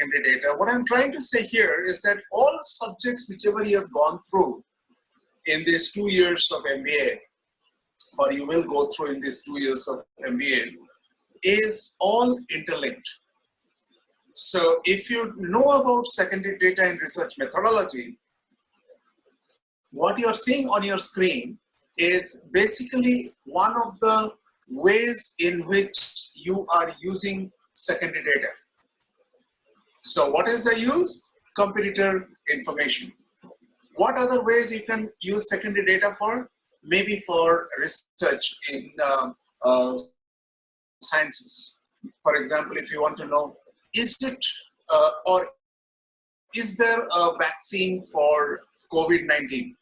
secondary data. What I'm trying to say here is that all subjects, whichever you have gone through in these 2 years of MBA, or you will go through in these 2 years of MBA, is all interlinked. So if you know about secondary data and research methodology, what you're seeing on your screen is basically one of the ways in which you are using secondary data. So what is the use? Competitor information. What other ways you can use secondary data for? Maybe for research in sciences. For example, if you want to know, is there a vaccine for COVID-19?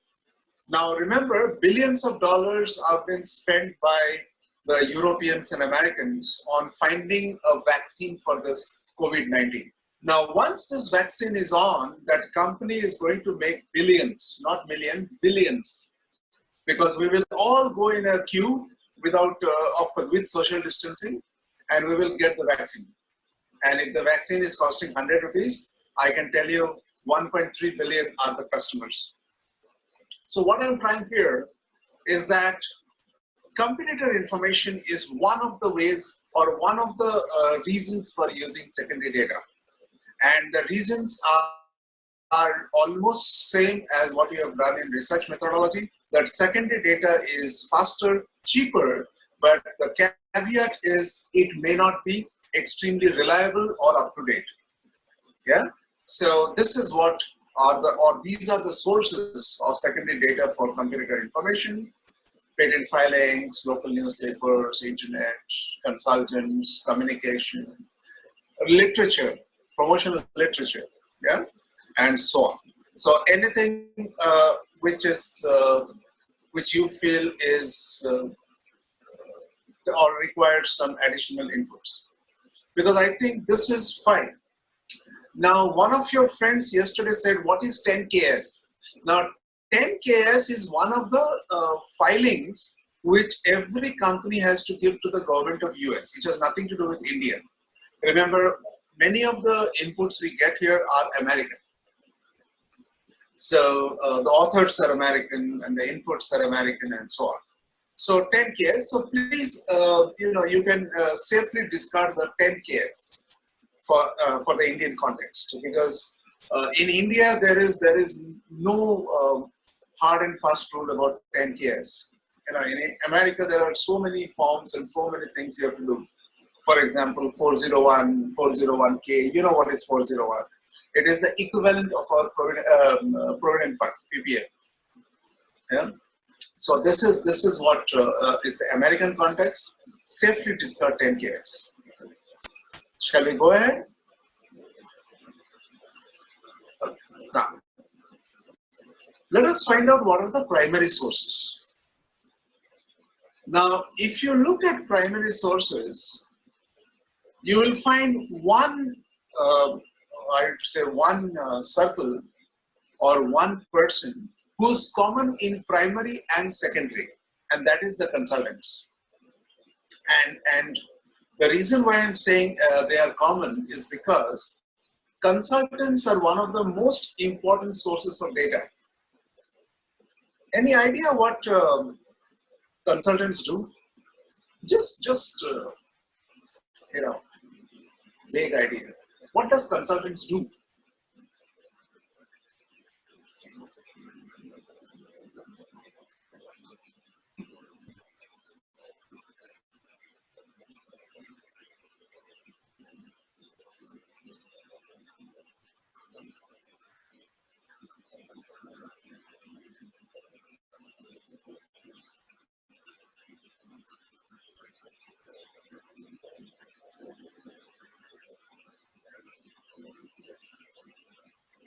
Now remember, billions of dollars have been spent by the Europeans and Americans on finding a vaccine for this COVID-19. Now, once this vaccine is on, that company is going to make billions, not millions, billions. Because we will all go in a queue without, of course, with social distancing, and we will get the vaccine. And if the vaccine is costing 100 rupees, I can tell you 1.3 billion are the customers. So what I'm trying here is that competitor information is one of the ways or one of the reasons for using secondary data. And the reasons are almost same as what you have done in research methodology, that secondary data is faster, cheaper, but the caveat is it may not be extremely reliable or up to date. Yeah. So this is what these are the sources of secondary data for competitor information: patent filings, local newspapers, internet, consultants, communication, literature, promotional literature, yeah, and so on. So anything which you feel is or requires some additional inputs, because I think this is fine. Now, one of your friends yesterday said, what is 10KS? Now, 10KS is one of the filings which every company has to give to the government of US, which has nothing to do with India. Remember, many of the inputs we get here are American. So the authors are American and the inputs are American and so on. So 10KS, so please, you can safely discard the 10KS for the Indian context, because in India there is no hard and fast rule about 10KS. In America there are so many forms and so many things you have to do. For example, 401, 401K, you know what is 401? It is the equivalent of our Provident Fund, PPF. Yeah? So this is what is the American context. Safely discard 10KS. Shall we go ahead? Now, let us find out what are the primary sources. Now, if you look at primary sources, you will find one, I would say one circle or one person who's common in primary and secondary, and that is the consultants. And the reason why I'm saying they are common is because consultants are one of the most important sources of data. Any idea what consultants do? Just vague idea. What does consultants do?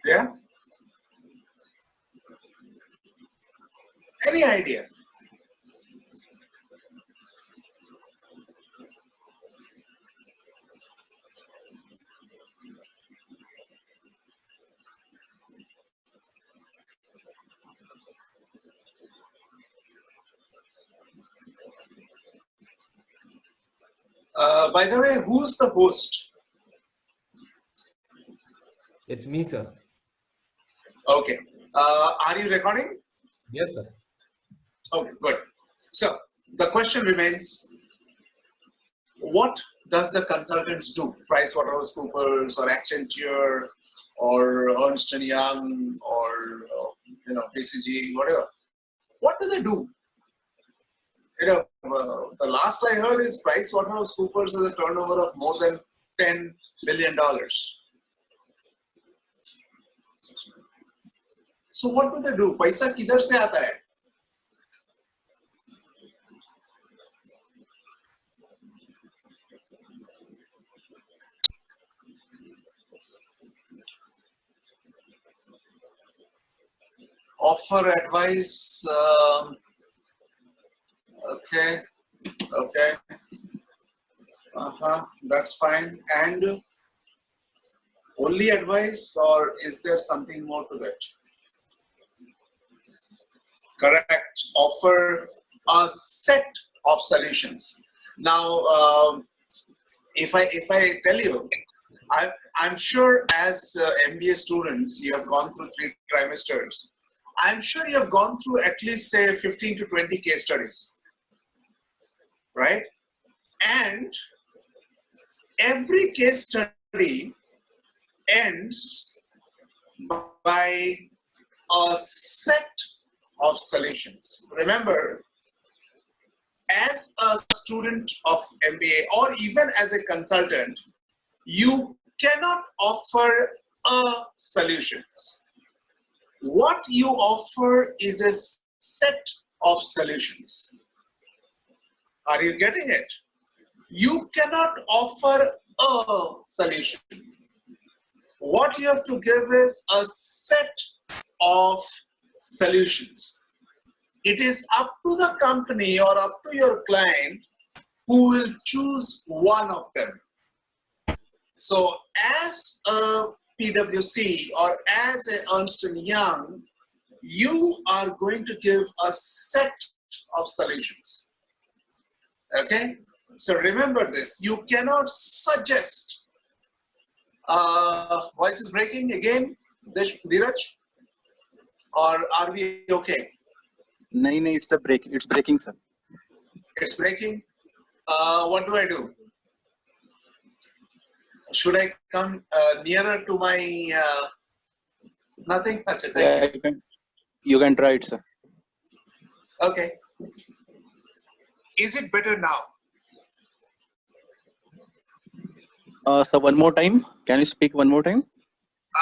Yeah? Any idea? By the way, who's the host? It's me, sir. Okay. Are you recording? Yes, sir. Okay, good. So the question remains, what does the consultants do? PricewaterhouseCoopers or Accenture or Ernst& and Young or BCG, whatever. What do they do? The last I heard is PricewaterhouseCoopers has a turnover of more than $10 billion. So what do they do? पैसा किधर से आता है? Offer advice. Okay. Okay. That's fine. And only advice, or is there something more to that? Correct. Offer a set of solutions. Now, if I tell you, I'm sure as MBA students, you have gone through 3 trimesters. I'm sure you have gone through at least say 15 to 20 case studies, right? And every case study ends by a set of solutions. Remember, as a student of MBA or even as a consultant, you cannot offer a solution. What you offer is a set of solutions. Are you getting it? You cannot offer a solution. What you have to give is a set of solutions. It is up to the company or up to your client who will choose one of them. So as a PwC or as a Ernst & Young, you are going to give a set of solutions. Okay? So remember this, you cannot suggest. Voice is breaking again, Dheeraj? Or are we okay? No, it's breaking, sir. It's breaking. What do I do? Should I come nearer to my nothing? Achha, thank you. You can try it, sir. Okay. Is it better now? Sir, one more time. Can you speak one more time?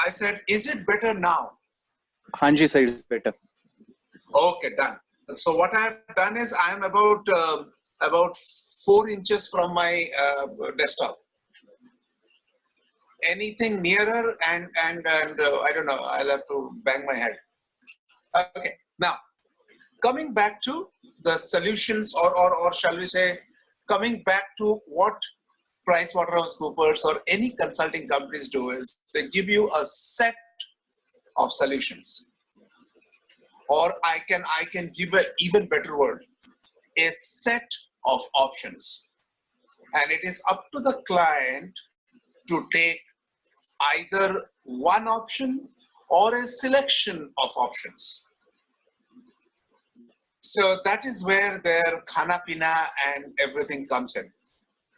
I said, is it better now? Hanji sir, it's better. Okay, done. So what I have done is I am about 4 inches from my desktop. Anything nearer and I don't know, I'll have to bang my head. Okay, now coming back to the solutions or shall we say, coming back to what PricewaterhouseCoopers or any consulting companies do is they give you a set of solutions. Or I can give an even better word, a set of options. And it is up to the client to take either one option or a selection of options. So that is where their khana pina and everything comes in.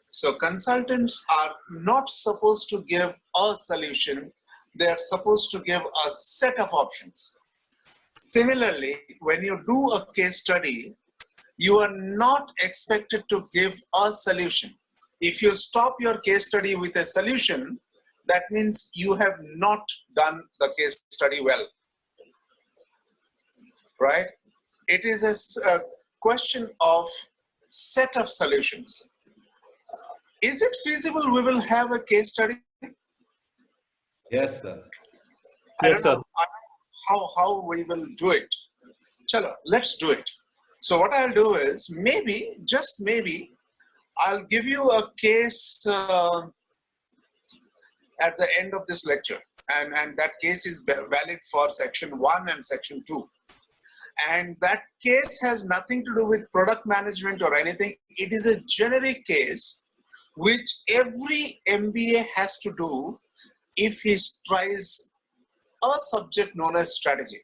So consultants are not supposed to give a solution, they are supposed to give a set of options. Similarly, when you do a case study, you are not expected to give a solution. If you stop your case study with a solution, that means you have not done the case study well, right? It is a question of set of solutions. Is it feasible we will have a case study? Yes, sir. I don't know how we will do it. Chalo, let's do it. So what I'll do is maybe, just maybe, I'll give you a case at the end of this lecture. And that case is valid for section 1 and section 2. And that case has nothing to do with product management or anything. It is a generic case which every MBA has to do if he tries a subject known as strategy.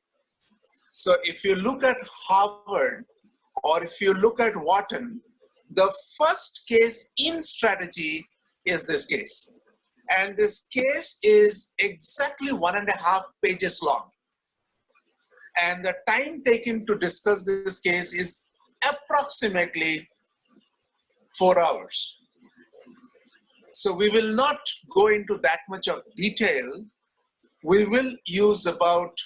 So if you look at Harvard or if you look at Wharton, the first case in strategy is this case. And this case is exactly 1.5 pages long. And the time taken to discuss this case is approximately 4 hours. So we will not go into that much of detail. We will use about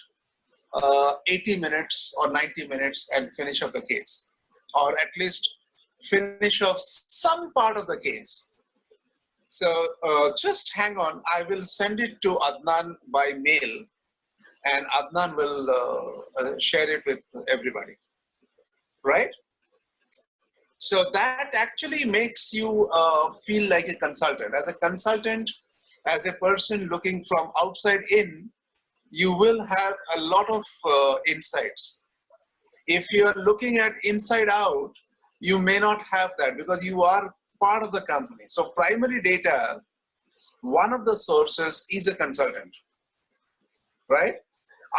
80 minutes or 90 minutes and finish up the case, or at least finish off some part of the case. So just hang on, I will send it to Adnan by mail, and Adnan will share it with everybody, right? So that actually makes you feel like a consultant. As a consultant, as a person looking from outside in, you will have a lot of insights. If you are looking at inside out, you may not have that because you are part of the company. So primary data, one of the sources is a consultant, right?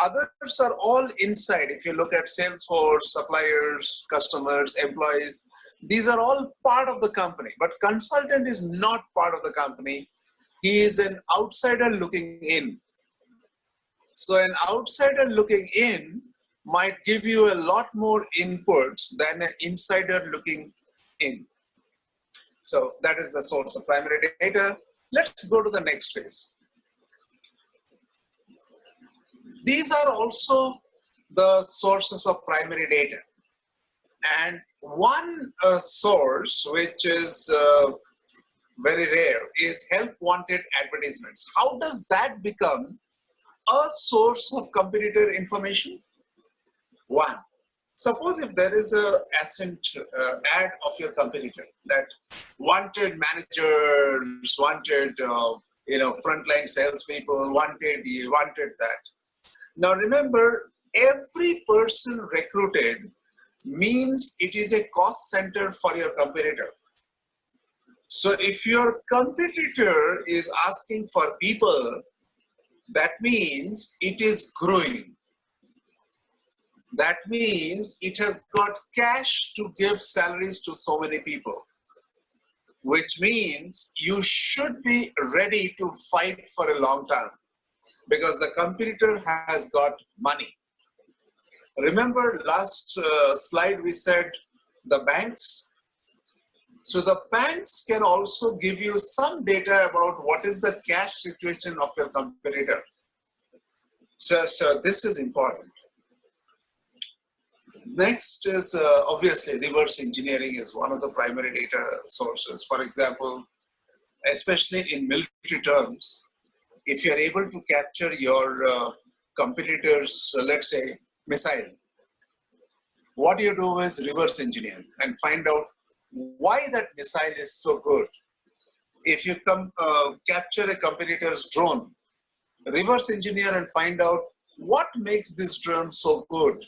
Others are all inside. If you look at Salesforce, suppliers, customers, employees, these are all part of the company. But consultant is not part of the company. He is an outsider looking in. So an outsider looking in might give you a lot more inputs than an insider looking in. So that is the source of primary data. Let's go to the next phase. These are also the sources of primary data. And one source which is very rare is help wanted advertisements. How does that become a source of competitor information? One, suppose if there is a ascent ad of your competitor that wanted managers, wanted frontline salespeople, wanted that. Now remember, every person recruited means it is a cost center for your competitor. So if your competitor is asking for people, that means it is growing. That means it has got cash to give salaries to so many people, which means you should be ready to fight for a long time because the competitor has got money. Remember last slide we said the banks? So the banks can also give you some data about what is the cash situation of your competitor. So this is important. Next is obviously reverse engineering is one of the primary data sources. For example, especially in military terms, if you are able to capture your competitors, let's say missile, what you do is reverse engineer and find out why that missile is so good. If you capture a competitor's drone, reverse engineer and find out what makes this drone so good.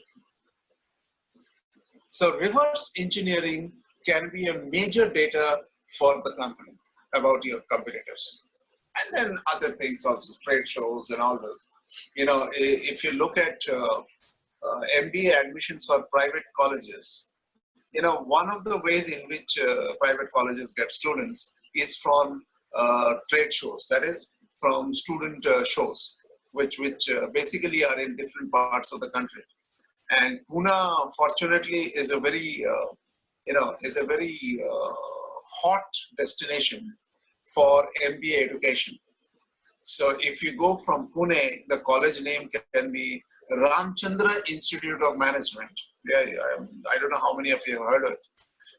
So reverse engineering can be a major data for the company about your competitors. And then other things also, trade shows and all those. You know, if you look at MBA admissions for private colleges, you know, one of the ways in which private colleges get students is from trade shows, that is from student shows, which basically are in different parts of the country. And Pune, fortunately, is a very, hot destination for MBA education. So if you go from Pune, the college name can be Ramchandra Institute of Management. Yeah, I don't know how many of you have heard of it,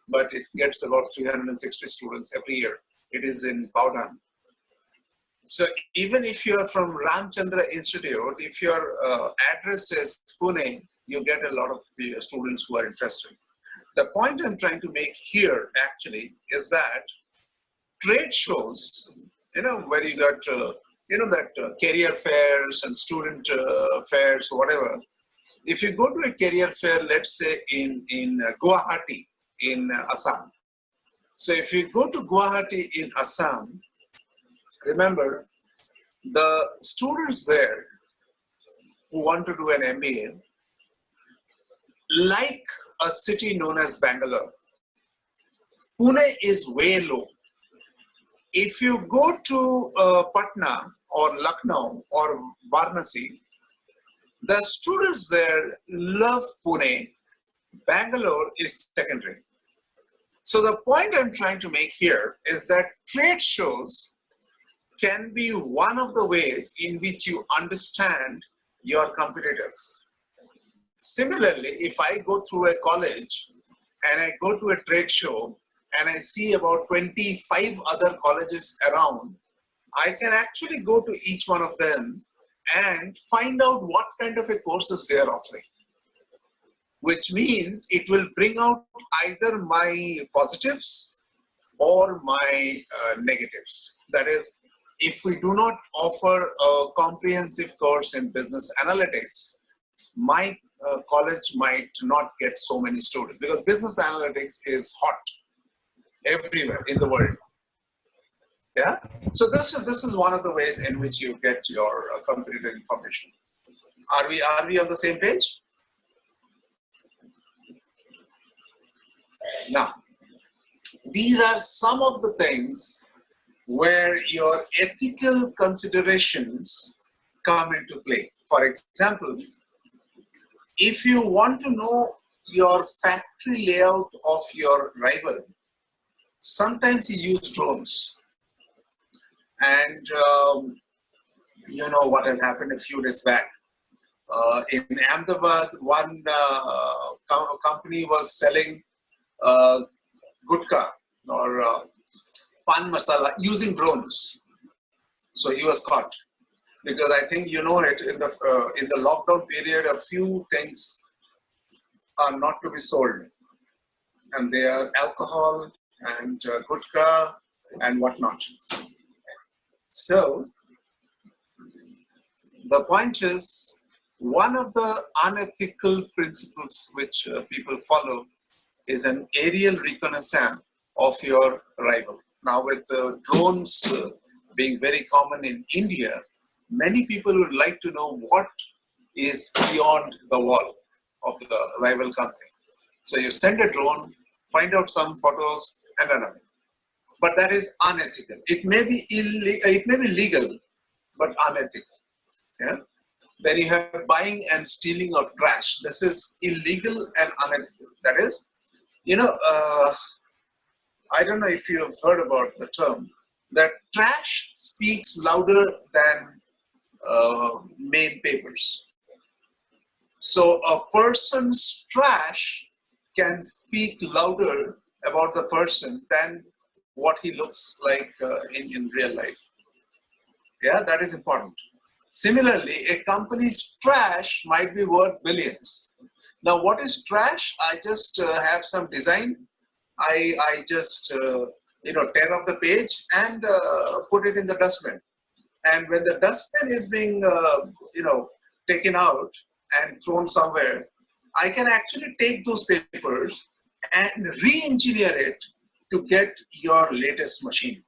but it gets about 360 students every year. It is in Baudan. So even if you are from Ramchandra Institute, if your address is Pune, you get a lot of students who are interested. The point I'm trying to make here actually is that trade shows, you know, where you got, career fairs and student fairs, whatever. If you go to a career fair, let's say in Guwahati, in Assam. So if you go to Guwahati in Assam, remember, The students there who want to do an MBA like a city known as Bangalore. Pune is way low. If you go to Patna or Lucknow or Varanasi, the students there love Pune. Bangalore is secondary. So the point I'm trying to make here is that trade shows can be one of the ways in which you understand your competitors. Similarly, if I go through a college and I go to a trade show and I see about 25 other colleges around, I can actually go to each one of them and find out what kind of a courses they are offering, which means it will bring out either my positives or my negatives. That is, if we do not offer a comprehensive course in business analytics, my college might not get so many students, because business analytics is hot everywhere in the world. Yeah. So this is one of the ways in which you get your competitor information. Are we on the same page? Now, these are some of the things where your ethical considerations come into play. For example, if you want to know your factory layout of your rival, sometimes you use drones. And you know what has happened a few days back. In Ahmedabad, one company was selling gutka or pan masala using drones. So he was caught, because I think you know it, in the lockdown period, a few things are not to be sold, and they are alcohol and gutka and whatnot. So the point is, one of the unethical principles which people follow is an aerial reconnaissance of your rival. Now, with drones being very common in India, many people would like to know what is beyond the wall of the rival company. So you send a drone, find out some photos, and run away. But that is unethical. It may be legal, but unethical. Yeah. Then you have buying and stealing of trash. This is illegal and unethical. That is, you know, I don't know if you have heard about the term, that trash speaks louder than main papers. So a person's trash can speak louder about the person than what he looks like in real life. Yeah, that is important. Similarly, a company's trash might be worth billions. Now, what is trash? I just have some design. I just tear off the page and put it in the dustbin. And when the dustbin is being taken out and thrown somewhere, I can actually take those papers and re-engineer it to get your latest machine.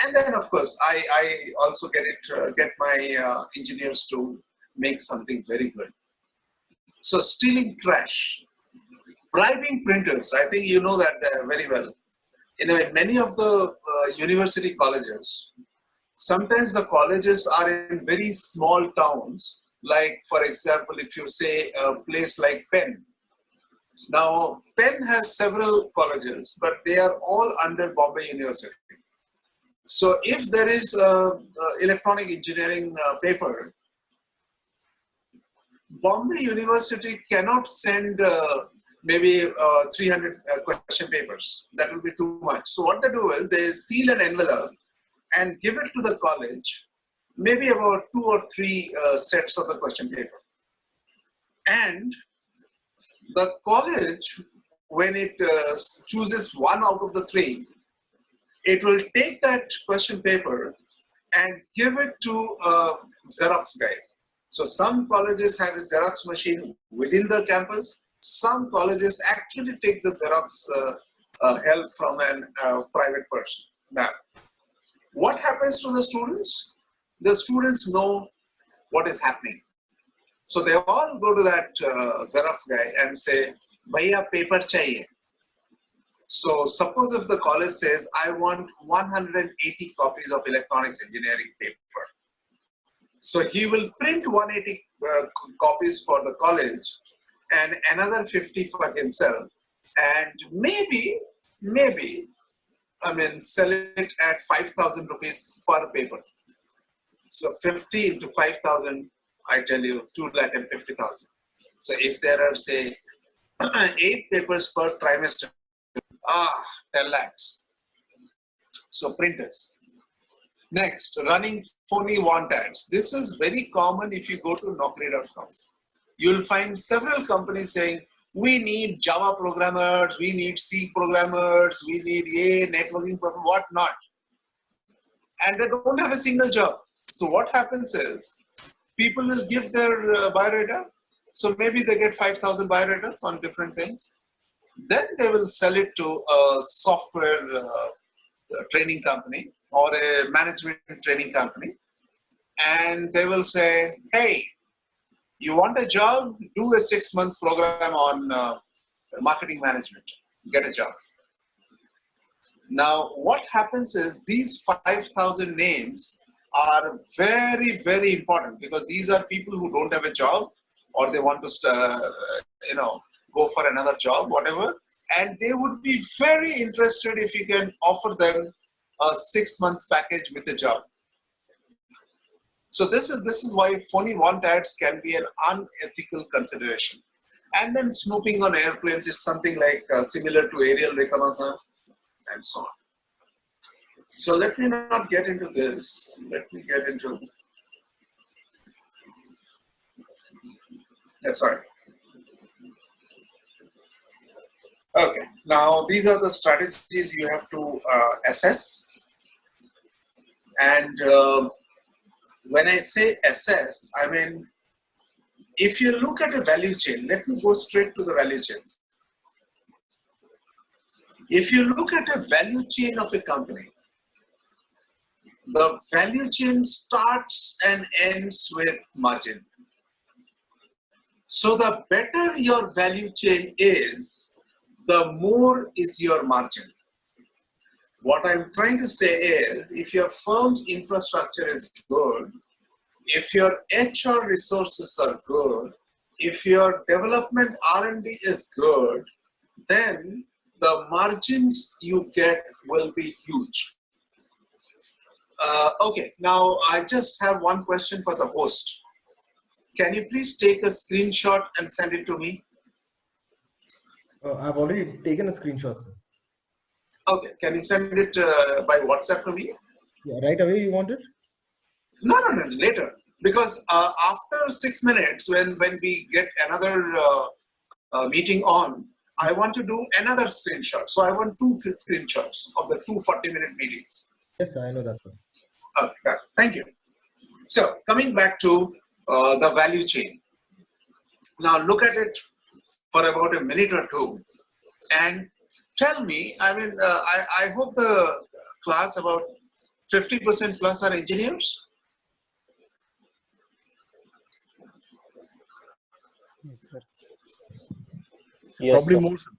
And then, of course, I also get my engineers to make something very good. So stealing trash, bribing printers. I think you know that very well. In many of the university colleges, sometimes the colleges are in very small towns. Like, for example, if you say a place like Penn. Now, Penn has several colleges, but they are all under Bombay University. So if there is electronic engineering paper, Bombay University cannot send maybe 300 question papers. That will be too much. So what they do is they seal an envelope and give it to the college, maybe about 2 or 3 sets of the question paper. And the college, when it chooses one out of the 3, it will take that question paper and give it to a Xerox guy. So some colleges have a Xerox machine within the campus. Some colleges actually take the Xerox help from a private person. Now, what happens to the students? the students know what is happening. So they all go to that Xerox guy and say, "Bhaiya, paper chahiye." So suppose if the college says, "I want 180 copies of electronics engineering paper." So he will print 180 copies for the college and another 50 for himself, and maybe, I mean, sell it at 5,000 rupees per paper. So 50 into 5,000, I tell you, 2,50,000. So if there are, say, 8 papers per trimester, 10 lakhs. So printers. Next, running phony want ads. This is very common if you go to Naukri.com. You'll find several companies saying, we need Java programmers, we need C programmers, we need A networking programmers, what not. And they don't have a single job. So what happens is, people will give their biodata. So maybe they get 5,000 biodatas on different things. Then they will sell it to a software training company or a management training company. And they will say, hey, you want a job? Do a 6 months program on marketing management. Get a job. Now, what happens is these 5,000 names are very, very important because these are people who don't have a job or they want to, go for another job, whatever. And they would be very interested if you can offer them a 6 months package with a job. So this is why phony want ads can be an unethical consideration. And then snooping on airplanes is something like similar to aerial reconnaissance and so on. So let me not get into this. Let me get into, sorry. Okay, now these are the strategies you have to assess. And when I say assess, I mean, if you look at a value chain, let me go straight to the value chain. If you look at a value chain of a company, the value chain starts and ends with margin. So the better your value chain is, the more is your margin. What I'm trying to say is, if your firm's infrastructure is good, if your HR resources are good, if your development R&D is good, then the margins you get will be huge. Okay, now I just have one question for the host. Can you please take a screenshot and send it to me? I've already taken a screenshot, sir. Okay, can you send it by WhatsApp to me? Yeah, right away you want it? No, later. Because after 6 minutes, when we get another meeting on, I want to do another screenshot. So I want 2 screenshots of the 2 40-minute meetings. Yes, sir, I know that, sir. Okay, thank you. So coming back to the value chain. Now look at it for about a minute or two and tell me, I mean, I hope the class about 50% plus are engineers. Yes, sir. Yes, Probably sir. more, sir.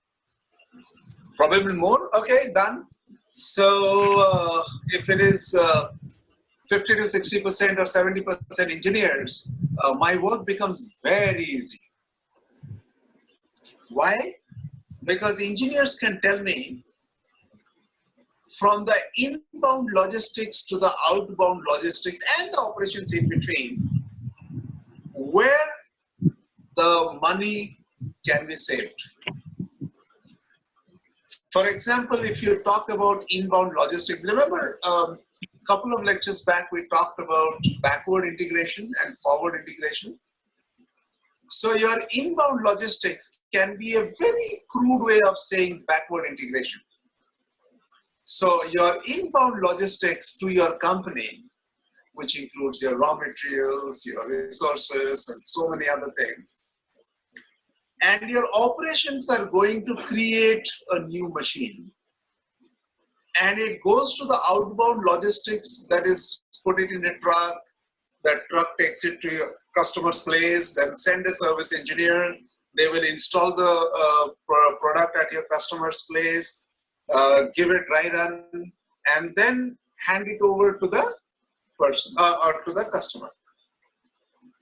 Probably more. Okay, done. So if it is 50 to 60% or 70% engineers, my work becomes very easy. Why? Because engineers can tell me from the inbound logistics to the outbound logistics and the operations in between, where the money can be saved. For example, if you talk about inbound logistics, remember a couple of lectures back we talked about backward integration and forward integration. So your inbound logistics can be a very crude way of saying backward integration. So your inbound logistics to your company, which includes your raw materials, your resources, and so many other things, and your operations are going to create a new machine. And it goes to the outbound logistics, that is, put it in a truck, That truck takes it to your customer's place, then send a service engineer. They will install the product at your customer's place, give it dry run, and then hand it over to the person or to the customer.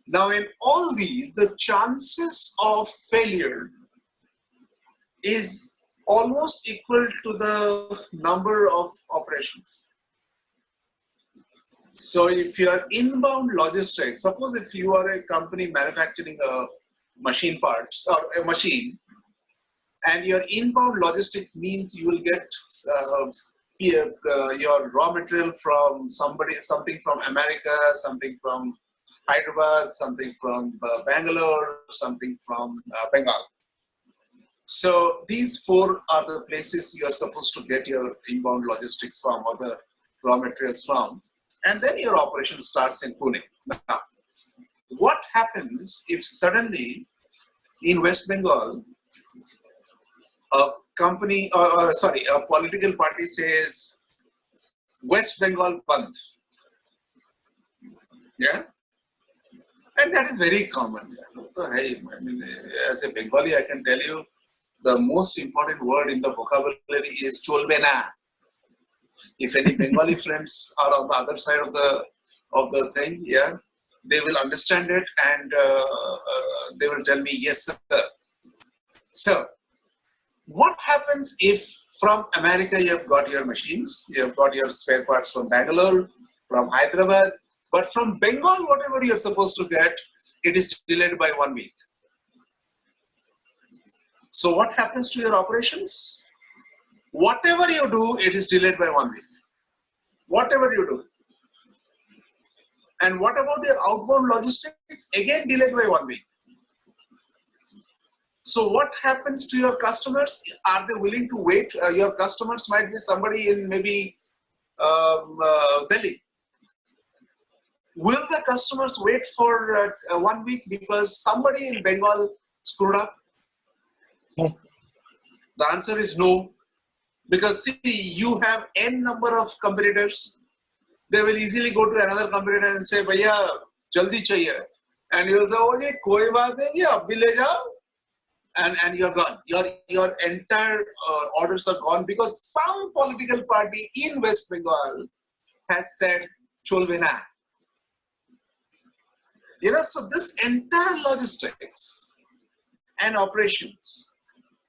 Now, in all these, the chances of failure is almost equal to the number of operations. So if you are inbound logistics, suppose if you are a company manufacturing a machine parts or a machine, and your inbound logistics means you will get your raw material from something from America, something from Hyderabad, something from Bangalore, something from Bengal. So these four are the places you are supposed to get your inbound logistics from or the raw materials from. And then your operation starts in Pune. Now, what happens if suddenly in West Bengal, a political party says, West Bengal Bandh? Yeah? And that is very common. So, hey, I mean, as a Bengali, I can tell you the most important word in the vocabulary is cholbe na. If any Bengali friends are on the other side of the thing, yeah, they will understand it and they will tell me, yes, sir. So, what happens if from America you have got your machines, you have got your spare parts from Bangalore, from Hyderabad, but from Bengal, whatever you're supposed to get, it is delayed by 1 week. So what happens to your operations? Whatever you do, it is delayed by 1 week. Whatever you do. And what about your outbound logistics? Again delayed by 1 week. So what happens to your customers? Are they willing to wait? Your customers might be somebody in maybe Delhi. Will the customers wait for 1 week because somebody in Bengal screwed up? No. The answer is no. Because see, you have n number of competitors. They will easily go to another competitor and say, "Bhaiya, jaldi chahiye," and you will say, "Oh, ye koi baat nahi, ye ab bhi le jao," and you're gone. Your entire orders are gone because some political party in West Bengal has said, "Cholbe na." So this entire logistics and operations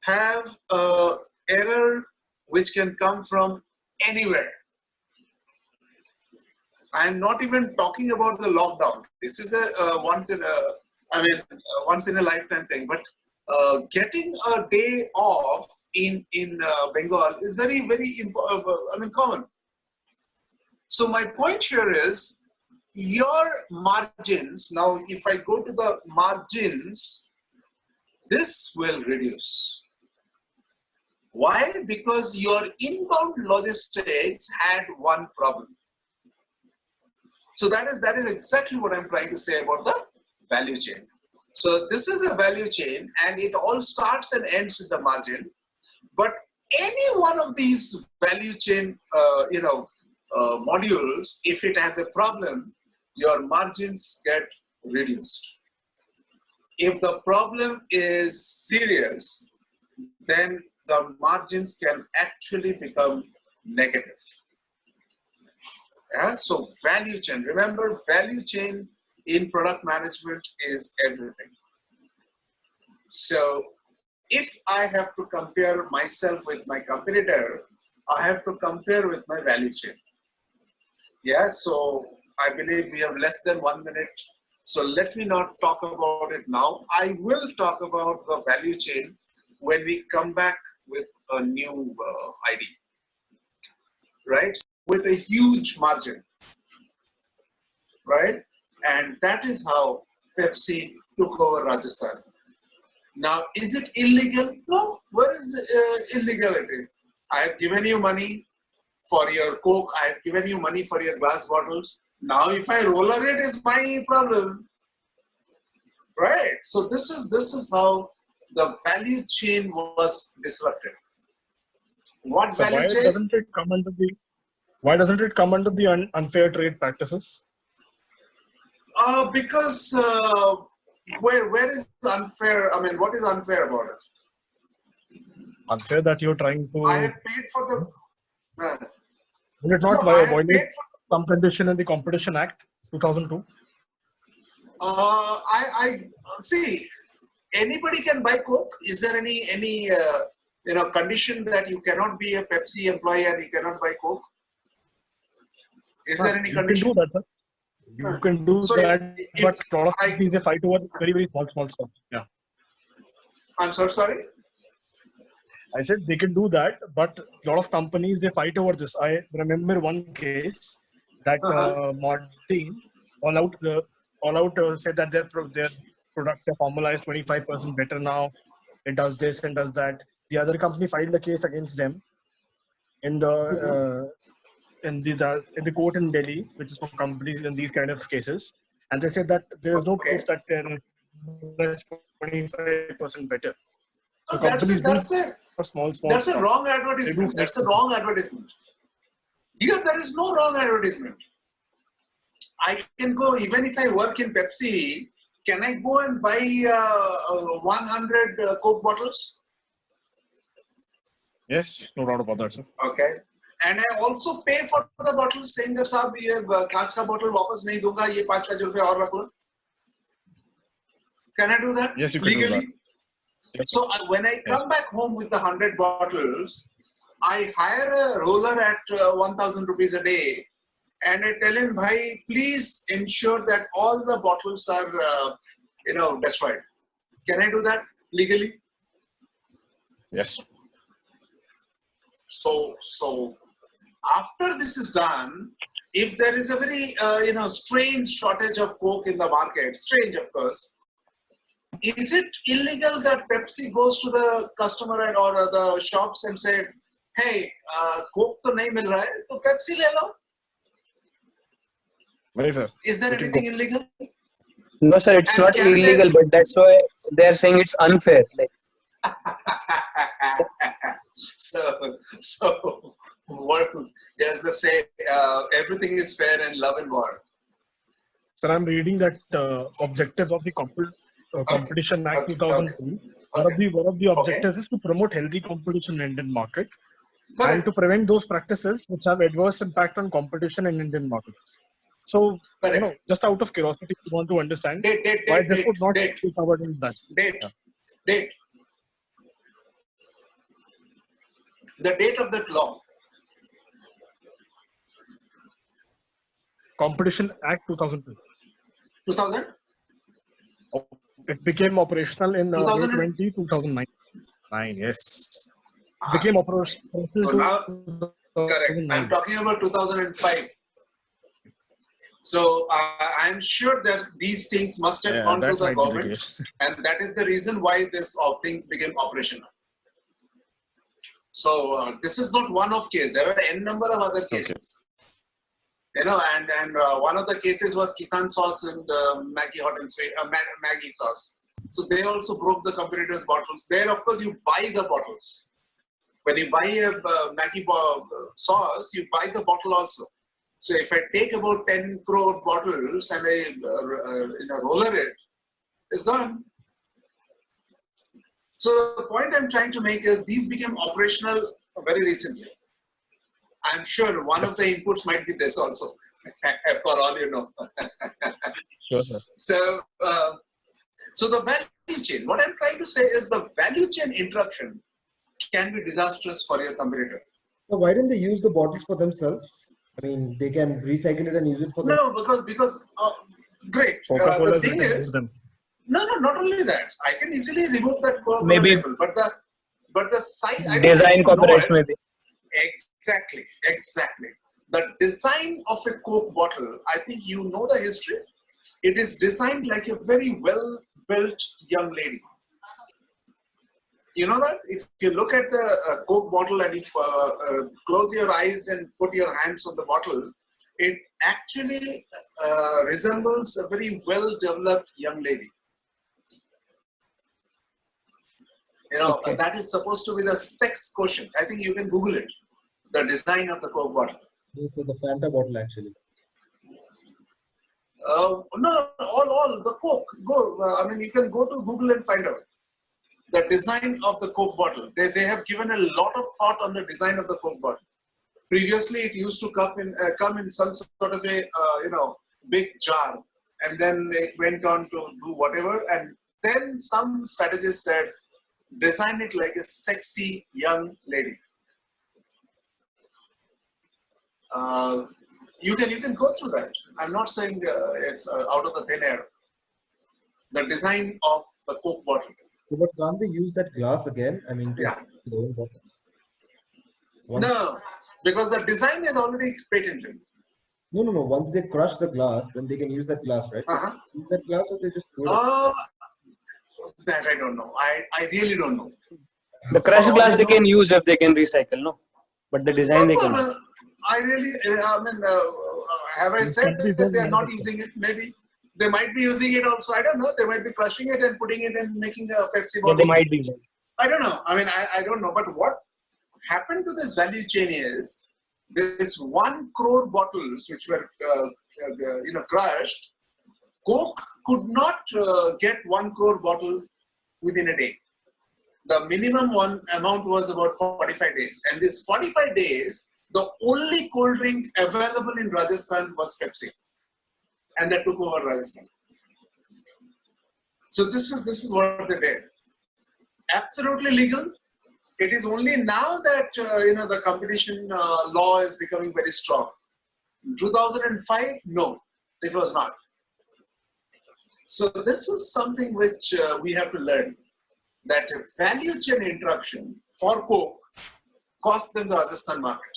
have an error which can come from anywhere. I'm not even talking about the lockdown. This is a once in a lifetime thing. But getting a day off in Bengal is very common. So my point here is your margins. Now, if I go to the margins, this will reduce. Why? Because your inbound logistics had one problem. So that is exactly what I'm trying to say about the value chain. So this is a value chain and it all starts and ends with the margin. But any one of these value chain modules, if it has a problem, your margins get reduced. If the problem is serious, then the margins can actually become negative. Yeah? So value chain, remember value chain in product management is everything. So if I have to compare myself with my competitor, I have to compare with my value chain. Yeah, so I believe we have less than 1 minute. So let me not talk about it now. I will talk about the value chain when we come back with a new idea, right? With a huge margin, right? And that is how Pepsi took over Rajasthan. Now, is it illegal? No. Where is illegality? I have given you money for your Coke. I have given you money for your glass bottles. Now, if I roller it, is my problem, right? So this is how the value chain was disrupted. What So value why chain? doesn't it come under the unfair trade practices? Because where is unfair? I mean, what is unfair about it? Unfair that you're trying I to. have paid for the. Will it No, not I have violate paid for. some condition in the Competition Act 2002? I see. Anybody can buy Coke. Is there any condition that you cannot be a Pepsi employee and you cannot buy Coke? Is there any You can condition? do that, sir. You can do So that, if but a lot of I, companies they fight over very small stuff. Yeah, I'm so sorry. I said they can do that, but a lot of companies they fight over this. I remember one case that Martin all out said that their product they formalized 25% better now. It does this and does that. The other company filed the case against them in the court in Delhi, which is for companies in these kind of cases, and they said that there is no Okay. proof that they're 25% better. So No, that's companies it. do That's it. small That's a stuff. wrong They do advertisement. fight That's a for wrong advertisement. Here, there is no wrong advertisement. I can go, even if I work in Pepsi, can I go and buy 100 Coke bottles? Yes, no doubt about that, sir. Okay. And I also pay for the bottles, saying that साहब ये कांच का bottle वापस नहीं दूंगा, ये 5 रुपए और रख लो. Can I do that? Yes, you can legally? do that. Yes. So when I come back home with the 100 bottles, I hire a roller at 1,000 rupees a day, and I tell him, "Bhai, please ensure that all the bottles are, destroyed." Can I do that legally? Yes. So after this is done, if there is a very strange shortage of Coke in the market, strange of course, is it illegal that Pepsi goes to the customer or the shops and say, "Hey, Coke to nahi mil raha hai, to Pepsi le lo"? Very, sir. Is there You can anything go. illegal? No, sir, it's And not can they- illegal, but that's why they're saying it's unfair. Like, so what? There's the say, everything is fair in love and war. Sir, I'm reading that objectives of the Competition Act Okay. 2002. Okay. One of the objectives is to promote healthy competition in Indian market and Correct. to prevent those practices which have adverse impact on competition in Indian markets. So, Correct. just out of curiosity, we want to understand Date, why this would not date. be covered in that. Yeah. Date. The date of that law. Competition Act 2002. 2000? It became operational in May 2000? 20, 2009. Yes. It became operational. So now, correct. 2009. I'm talking about 2005. So I'm sure that these things must have gone to that the might be the government, case. and that is the reason why this things became operational. So this is not one of case. There are n number of other cases. And one of the cases was Kisan sauce and Maggi hot and sweet, Maggi sauce. So they also broke the competitors' bottles. There, of course, you buy the bottles. When you buy a Maggi sauce, you buy the bottle also. So if I take about 10 crore bottles and I roller it, it's gone. So the point I'm trying to make is these became operational very recently. I'm sure one of the inputs might be this also, for all you know. Sure, sir. So the value chain, what I'm trying to say is the value chain interruption can be disastrous for your competitor. So why didn't they use the bottles for themselves? I mean, they can recycle it and use it for them. No, because great. Coca-Cola The is thing written is, them. no, not only that. I can easily remove that Coca-Cola Maybe- label, but the size. I don't design know if you know copyrights it. maybe. Exactly. The design of a Coke bottle, I think you know the history. It is designed like a very well-built young lady. You know that? If you look at the Coke bottle and you close your eyes and put your hands on the bottle, it actually resembles a very well-developed young lady. Okay. That is supposed to be the sex quotient. I think you can Google it. The design of the Coke bottle. So the Fanta bottle actually. No, all the Coke. Go. I mean, you can go to Google and find out the design of the Coke bottle. They have given a lot of thought on the design of the Coke bottle. Previously, it used to come in some sort of a big jar, and then it went on to do whatever. And then some strategists said, design it like a sexy young lady. You can go through that. I'm not saying it's out of the thin air. The design of the Coke bottle. So, but can't they use that glass again? I mean, to Yeah. their own bottles? Once, No, because the design is already patented. no. Once they crush the glass, then they can use that glass, right? Uh-huh. Use that glass, or they just throw it away? That I don't know. I really don't know. The crushed glass they can use if they can recycle, no? But the design they can. I really, have I said that they are not using it? Maybe they might be using it also. I don't know. They might be crushing it and putting it and making a Pepsi Yeah, bottle. they might be. I don't know. I mean, I don't know. But what happened to this value chain is this 1 crore bottles which were crushed. Coke could not get 1 crore bottle within a day. The minimum one amount was about 45 days. And this 45 days, the only cold drink available in Rajasthan was Pepsi. And that took over Rajasthan. So this is what they did. Absolutely legal. It is only now that the competition law is becoming very strong. In 2005, no, it was not. So this is something which we have to learn, that value chain interruption for Coke cost them the Rajasthan market.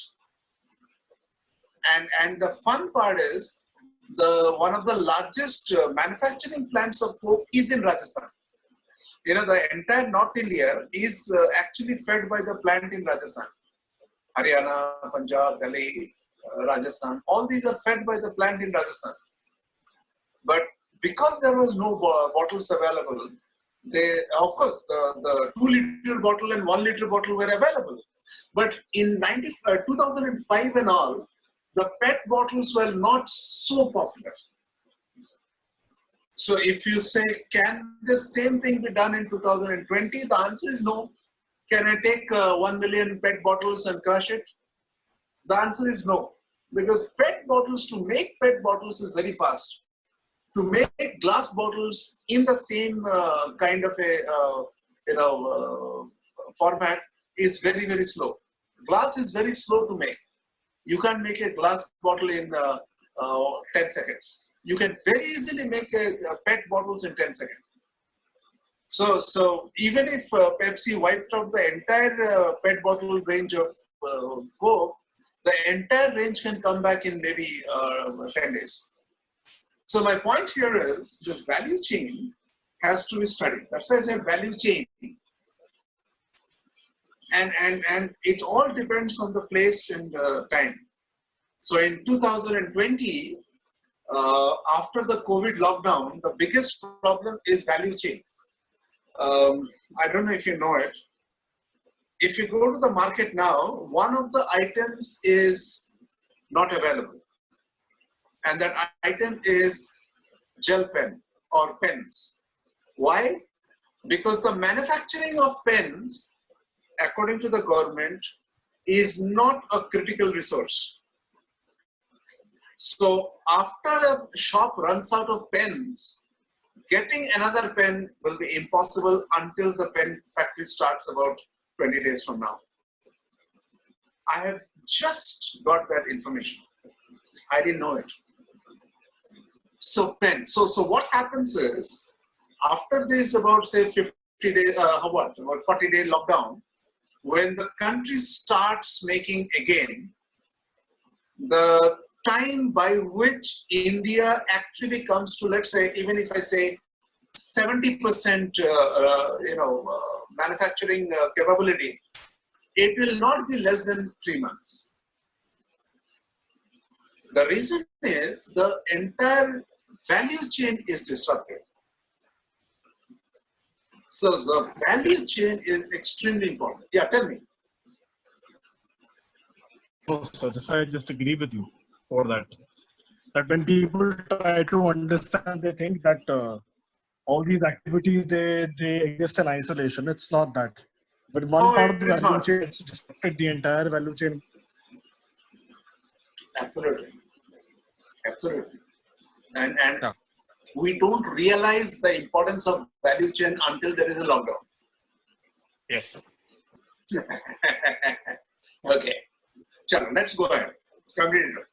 And the fun part is, one of the largest manufacturing plants of Coke is in Rajasthan. The entire North India is actually fed by the plant in Rajasthan. Haryana, Punjab, Delhi, Rajasthan, all these are fed by the plant in Rajasthan. But because there was no bottles available, of course, the 2-liter bottle and 1-liter bottle were available. But in 2005 and all, the PET bottles were not so popular. So if you say, can the same thing be done in 2020? The answer is no. Can I take 1 million PET bottles and crush it? The answer is no. Because to make PET bottles is very fast. To make glass bottles in the same kind of a format is very, very slow. Glass is very slow to make. You can't make a glass bottle in 10 seconds. You can very easily make a PET bottles in 10 seconds. So even if Pepsi wiped out the entire PET bottle range of Coke, the entire range can come back in maybe 10 days. So my point here is, this value chain has to be studied. That's why I said value chain. And it all depends on the place and time. So in 2020, after the COVID lockdown, the biggest problem is value chain. I don't know if you know it. If you go to the market now, one of the items is not available. And that item is gel pen or pens. Why? Because the manufacturing of pens, according to the government, is not a critical resource. So after a shop runs out of pens, getting another pen will be impossible until the pen factory starts about 20 days from now. I have just got that information. I didn't know it. So pen. So what happens is, after this about say 50 days, about 40-day lockdown, when the country starts making again, the time by which India actually comes to, let's say, even if I say 70% manufacturing capability, it will not be less than 3 months. The reason is the entire value chain is disrupted. So the value chain is extremely important. Yeah, tell me. No, sir, I just agree with you for that. That when people try to understand, they think that all these activities they exist in isolation. It's not that. But one No, part of it the is value not. chain, it's disrupted the entire value chain. Absolutely. Absolutely. And Yeah. we don't realize the importance of value chain until there is a lockdown. Yes. Okay. Chalo, let's go ahead. Continue.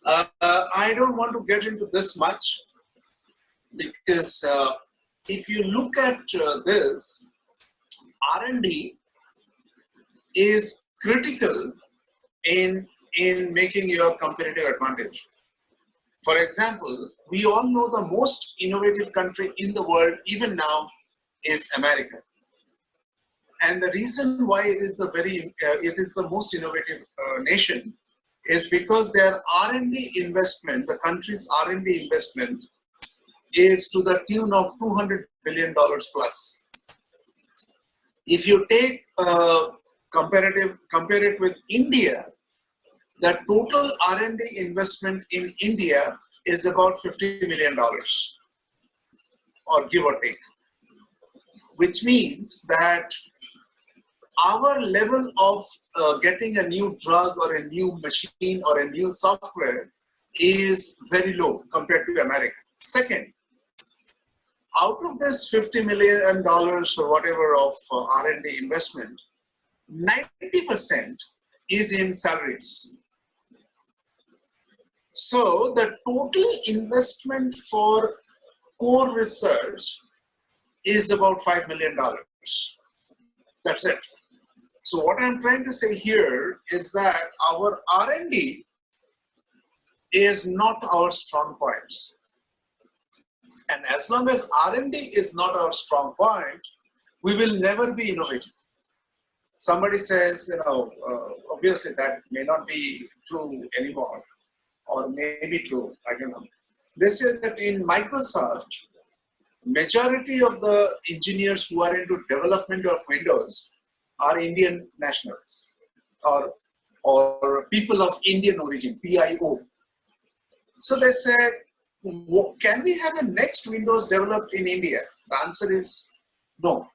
I don't want to get into this much because if you look at this, R&D is critical in making your competitive advantage. For example, we all know the most innovative country in the world, even now, is America. And the reason why it is the most innovative nation is because their R&D investment, the country's R&D investment, is to the tune of $200 billion plus. If you take compare it with India, the total R&D investment in India is about $50 million, or give or take, which means that our level of getting a new drug or a new machine or a new software is very low compared to America. Second, out of this $50 million or whatever of R&D investment, 90% is in salaries. So the total investment for core research is about $5 million. That's it. So what I'm trying to say here is that our R&D is not our strong points. And as long as R&D is not our strong point, we will never be innovative. Somebody says, obviously that may not be true anymore, or may be true, I don't know. They say that in Microsoft, majority of the engineers who are into development of Windows are Indian nationals, or people of Indian origin, PIO. So they said, can we have a next Windows developed in India? The answer is no.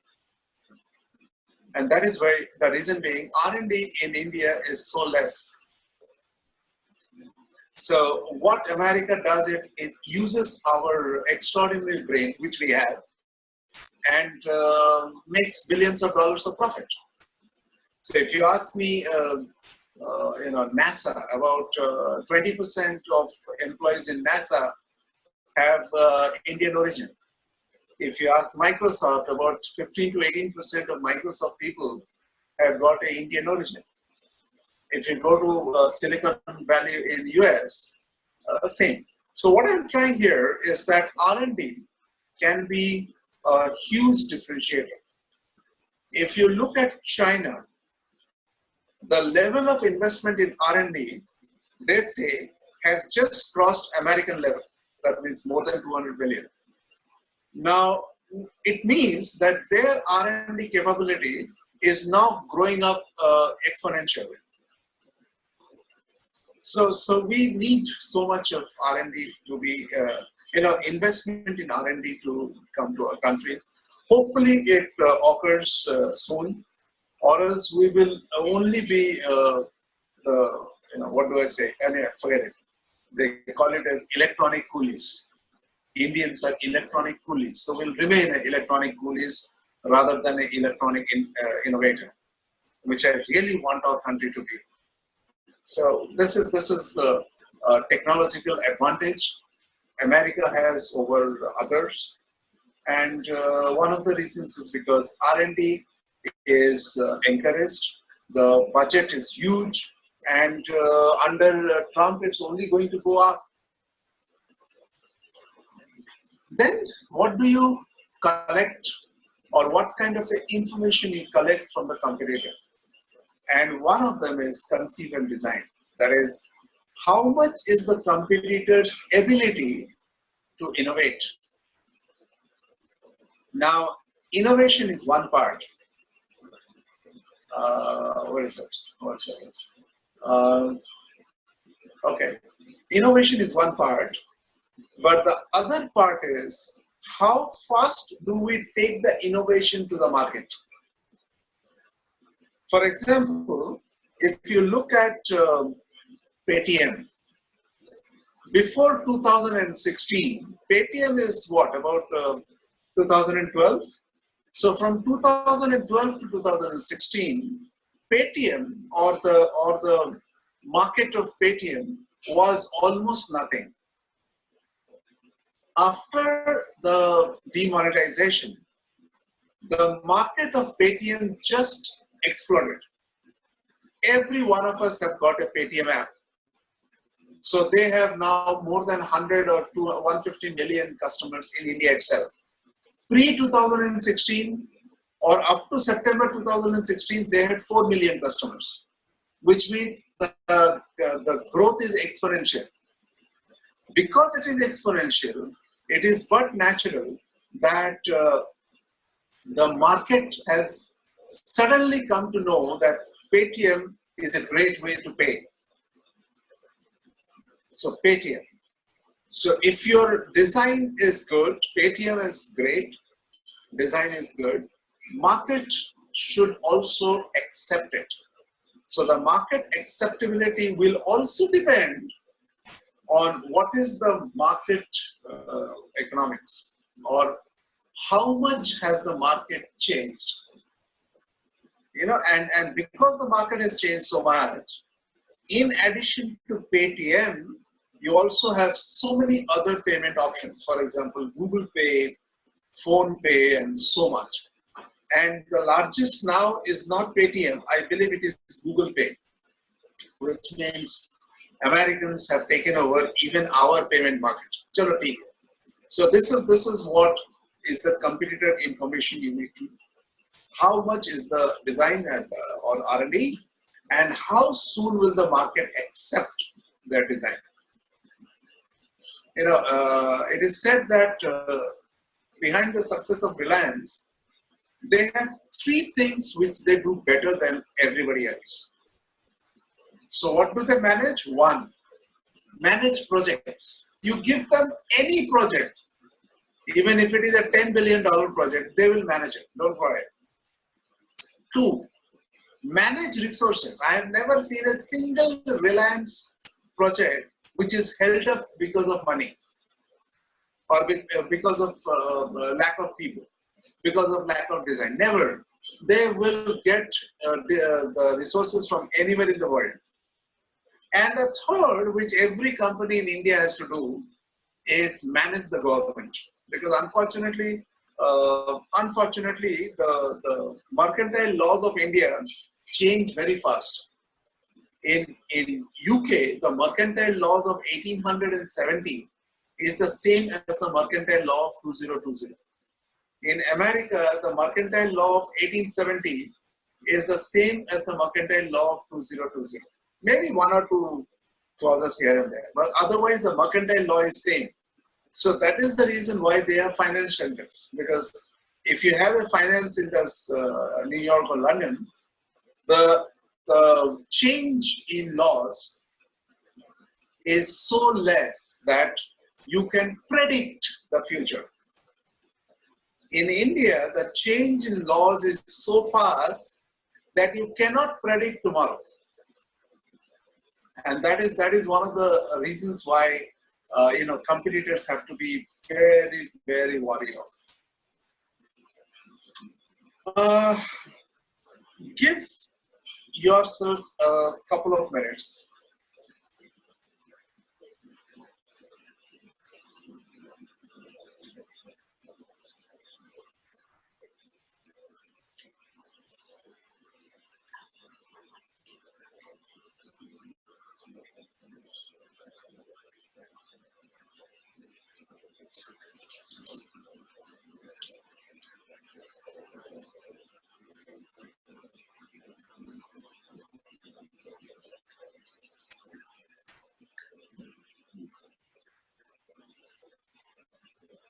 And that is why the reason being R&D in India is so less. So what America does, it uses our extraordinary brain, which we have, and makes billions of dollars of profit. So if you ask me, NASA, about 20% of employees in NASA have Indian origin. If you ask Microsoft, about 15 to 18% of Microsoft people have got an Indian origin. If you go to Silicon Valley in US, same. So what I'm trying here is that R&D can be a huge differentiator. If you look at China, the level of investment in R&D, they say, has just crossed American level. That means more than 200 billion. Now, it means that their R&D capability is now growing up exponentially. So we need so much of R&D to be, investment in R&D to come to our country. Hopefully it occurs soon, or else we will only be what do I say? Forget it. They call it as electronic coolies. Indians are electronic coolies, so we'll remain electronic coolies rather than an electronic innovator, which I really want our country to be. So this is a technological advantage America has over others, and one of the reasons is because R&D is encouraged. The budget is huge, and under Trump, it's only going to go up. Then what do you collect, or what kind of information you collect from the competitor? And one of them is conceive and design. That is, how much is the competitor's ability to innovate? Now, innovation is one part. What is it? One second. Okay. Innovation is one part, but the other part is how fast do we take the innovation to the market? For example, if you look at Paytm, before 2016, Paytm is what, about 2012? So from 2012 to 2016, Paytm or the market of Paytm was almost nothing. After the demonetization, the market of Paytm just exploded. Every one of us have got a Paytm app. So they have now more than 100 or 150 million customers in India itself. Pre-2016 or up to September 2016, they had 4 million customers, which means the growth is exponential. Because it is exponential, it is but natural that the market has suddenly come to know that Paytm is a great way to pay. So Paytm. So if your design is good, Paytm is great, design is good, market should also accept it. So the market acceptability will also depend on what is the market economics, or how much has the market changed. And because the market has changed so much, in addition to Paytm, you also have so many other payment options. For example, Google Pay, Phone Pay, and so much. And the largest now is not Paytm. I believe it is Google Pay, which means Americans have taken over even our payment market. Chalo, theek hai. So this is what is the competitor information you need to. How much is the design or R&D, and how soon will the market accept their design? It is said that behind the success of Reliance, they have 3 things which they do better than everybody else. So what do they manage? 1, manage projects. You give them any project, even if it is a $10 billion project, they will manage it. Don't worry. 2, manage resources. I have never seen a single Reliance project which is held up because of money, or because of lack of people, because of lack of design. Never. They will get the resources from anywhere in the world. And the third, which every company in India has to do, is manage the government. Because unfortunately, the mercantile laws of India change very fast. In UK, the mercantile laws of 1870 is the same as the mercantile law of 2020. In America, the mercantile law of 1870 is the same as the mercantile law of 2020. Maybe 1 or 2 clauses here and there, but otherwise the mercantile law is same. So that is the reason why they are finance centers. Because if you have a finance in this, New York or London, the change in laws is so less that you can predict the future. In India, the change in laws is so fast that you cannot predict tomorrow. And that is one of the reasons why competitors have to be very, very wary of. Give yourself a couple of minutes.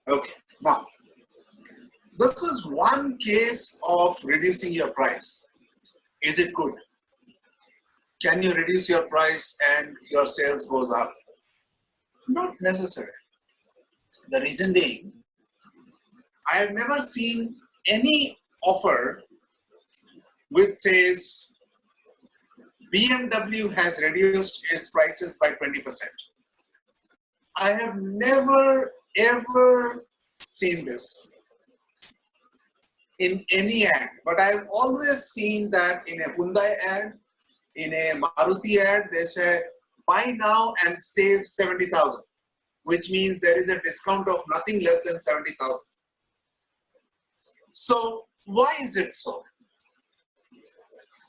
Okay, now, this is one case of reducing your price. Is it good? can you reduce your price and your sales goes up? Not necessary. The reason being, I have never seen any offer which says BMW has reduced its prices by 20%. I have never ever seen this in any ad, but I've always seen that in a Hyundai ad, in a Maruti ad, they say buy now and save 70,000, which means there is a discount of nothing less than 70,000. So why is it so?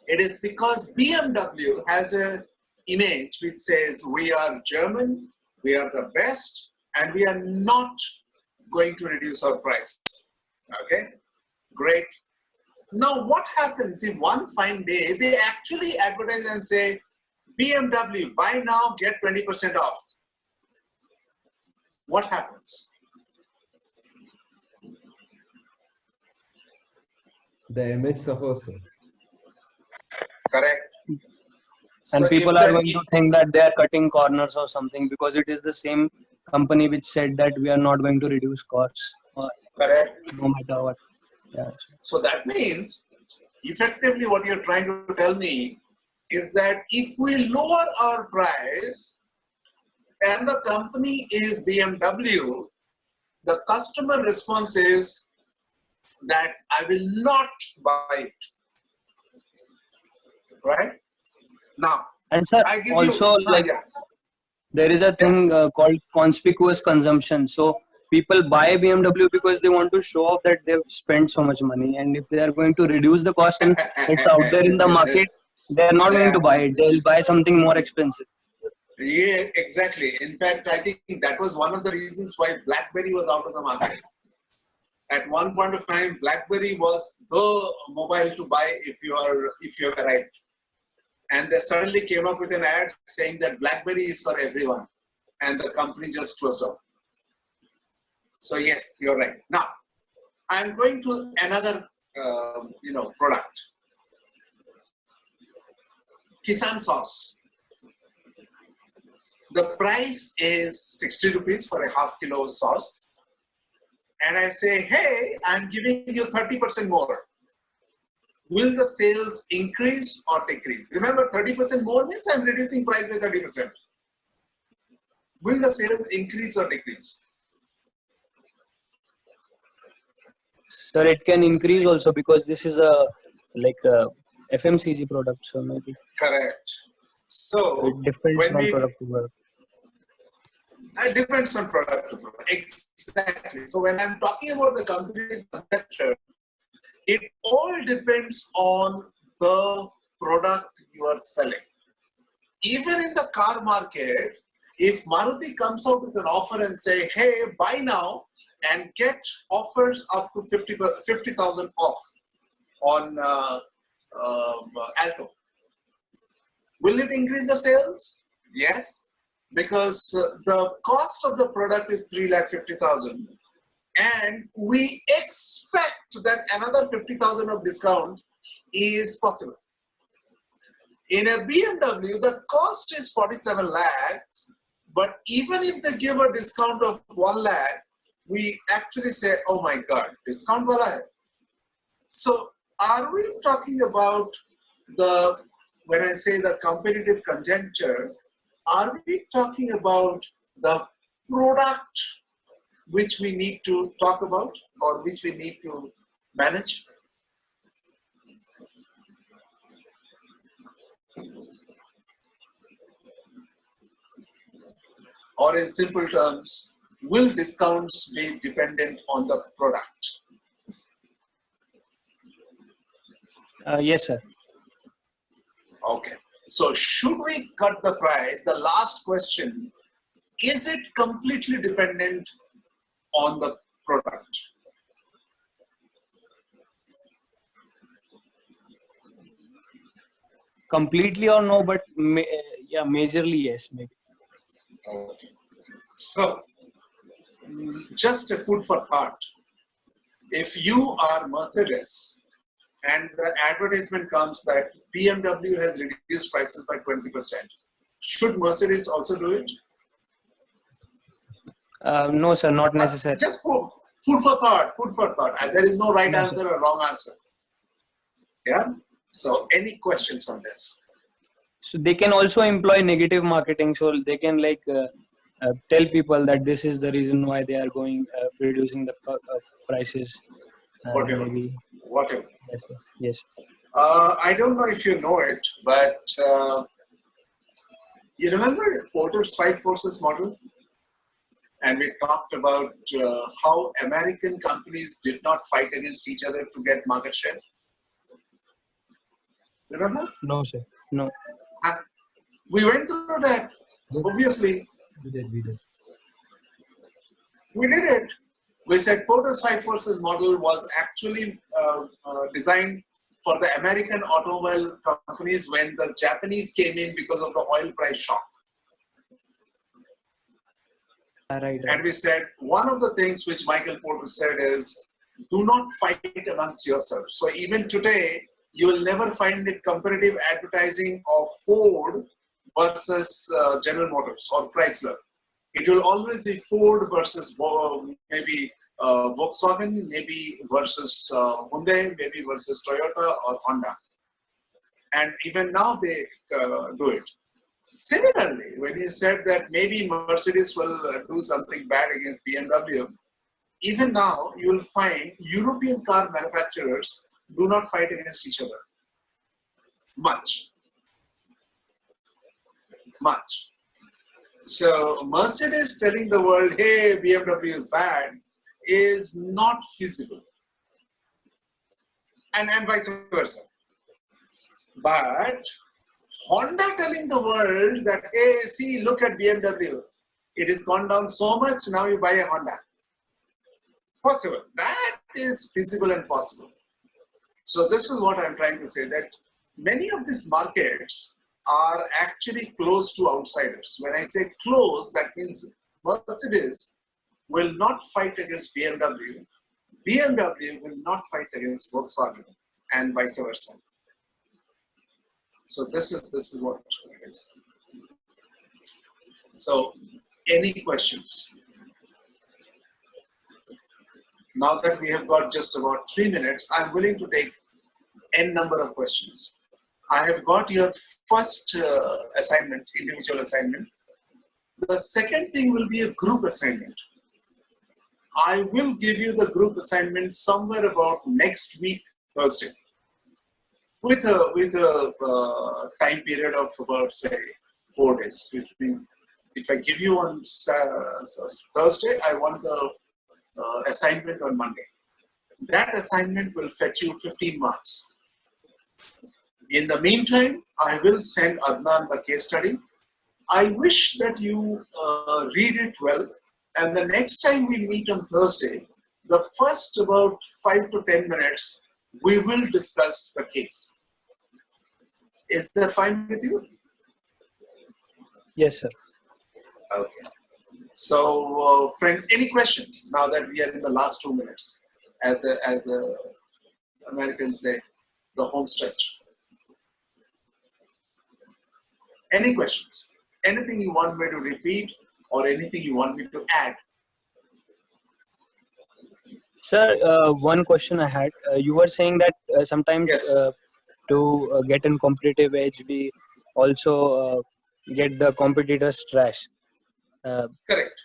It is because BMW has an image which says we are German, we are the best, and we are not going to reduce our price. Okay, great. Now what happens if one fine day they actually advertise and say BMW, buy now, get 20% off? What happens? The image suffers, sir. Correct. And So people if are the, going to think that they are cutting corners or something because it is the same company which said that we are not going to reduce costs, correct. no matter what. Yeah. So that means effectively what you're trying to tell me is that if we lower our price and the company is BMW, the customer response is that I will not buy it. Right? Now, And sir, I give also you, like yeah, there is a thing called conspicuous consumption. So people buy BMW because they want to show off that they've spent so much money, and if they are going to reduce the cost and it's out there in the market, they are not going yeah, to buy it. They'll buy something more expensive. yeah, exactly. In fact, I think that was one of the reasons why BlackBerry was out of the market. At one point of time, BlackBerry was the mobile to buy if you have arrived. And they suddenly came up with an ad saying that BlackBerry is for everyone, and the company just closed down. So yes, you're right. Now, I'm going to another product. Kisan sauce. The price is 60 rupees for a half kilo sauce. And I say, hey, I'm giving you 30% more. Will the sales increase or decrease? Remember, 30% more means I'm reducing price by 30%. Will the sales increase or decrease? Sir, it can increase also because this is a FMCG product, so maybe Correct. So it depends when on we product to product. it depends on product to product. Exactly. So when I'm talking about the company Conjecture, it all depends on the product you are selling. Even in the car market, if Maruti comes out with an offer and say, hey, buy now and get offers up to 50,000 off on Alto, will it increase the sales? Yes, because the cost of the product is 3,50,000 and we expect that another 50,000 of discount is possible. In a BMW, the cost is 47 lakhs, but even if they give a discount of 1 lakh, we actually say, oh my God, discount wala hai. So are we talking about when I say the competitive conjuncture, are we talking about the product which we need to talk about or which we need to manage? Or in simple terms, will discounts be dependent on the product? Yes, sir. Okay. So should we cut the price? The last question, is it completely dependent on the product? Completely or no, but yeah, majorly yes, maybe. Okay. So, just a food for thought. If you are Mercedes and the advertisement comes that BMW has reduced prices by 20%. Should Mercedes also do it? No, sir, not necessary. Just food for thought, food for thought. There is no right No, answer or wrong answer. Yeah? So any questions on this? So they can also employ negative marketing. So they can tell people that this is the reason why they are going reducing the prices. Whatever. Maybe. Whatever. Yes, sir. Yes. I don't know if you know it, but you remember Porter's 5 forces model? And we talked about how American companies did not fight against each other to get market share. Remember? No, sir. No. We went through that. Yes. Obviously, We did. we did it. We said Porter's 5 forces model was actually designed for the American automobile companies when the Japanese came in because of the oil price shock. Right. And we said one of the things which Michael Porter said is, do not fight amongst yourselves. So even today, you will never find a comparative advertising of Ford versus General Motors or Chrysler. It will always be Ford versus maybe Volkswagen, maybe versus Hyundai, maybe versus Toyota or Honda. And even now they do it. Similarly, when you said that maybe Mercedes will do something bad against BMW, even now you will find European car manufacturers do not fight against each other. Much. So Mercedes telling the world, hey, BMW is bad, is not feasible. And vice versa. But Honda telling the world that, hey, see, look at BMW. It has gone down so much, now you buy a Honda. Possible. That is feasible and possible. So this is what I'm trying to say, that many of these markets are actually close to outsiders. When I say close, that means Mercedes will not fight against BMW. BMW will not fight against Volkswagen, and vice versa. So this is what it is. So any questions? Now that we have got just about 3 minutes, I'm willing to take n number of questions. I have got your first assignment, individual assignment. The second thing will be a group assignment. I will give you the group assignment somewhere about next week, Thursday, with a time period of about, say, 4 days, which means if I give you on Thursday, I want the assignment on Monday. That assignment will fetch you 15 marks. In the meantime, I will send Adnan the case study. I wish that you read it well, and the next time we meet on Thursday, the first about 5 to 10 minutes, we will discuss the case. Is that fine with you? Yes, sir. Okay. So, friends, any questions now that we are in the last 2 minutes, as the Americans say, the home stretch? Any questions? Anything you want me to repeat or anything you want me to add? Sir, one question I had. You were saying that sometimes Yes. to get in competitive edge, we also get the competitors' trash. Correct.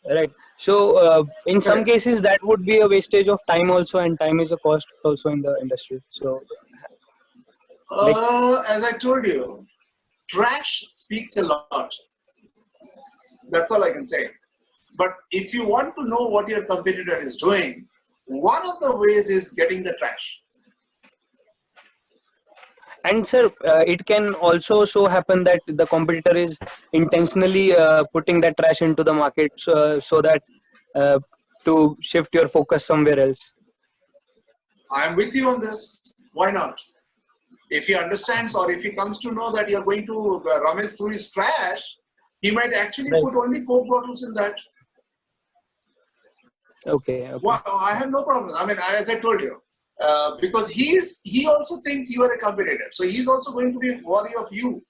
Right. So in some Correct. cases, that would be a wastage of time also, and time is a cost also in the industry. So, As I told you, trash speaks a lot. That's all I can say. But if you want to know what your competitor is doing, one of the ways is getting the trash. and sir, it can also so happen that the competitor is intentionally putting that trash into the market, so that to shift your focus somewhere else. I'm with you on this. Why not? If he understands or if he comes to know that you're going to rummage through his trash, he might actually Right. put only Coke bottles in that. Okay. Well, I have no problem. I mean, as I told you, because he also thinks you are a competitor. So he's also going to be wary of you.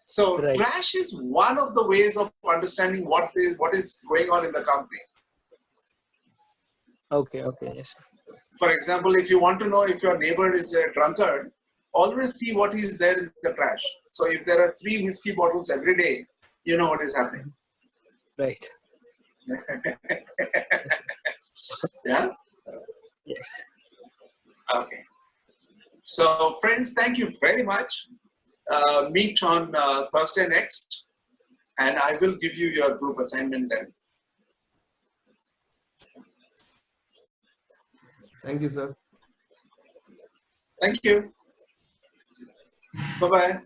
So Right. trash is one of the ways of understanding what is going on in the company. Okay. Yes. For example, if you want to know if your neighbor is a drunkard, always see what is there in the trash. So if there are 3 whiskey bottles every day, you know what is happening. Right. Yeah? Yes. Okay. So friends, thank you very much. Meet on Thursday next, and I will give you your group assignment then. Thank you, sir. Thank you. Bye-bye.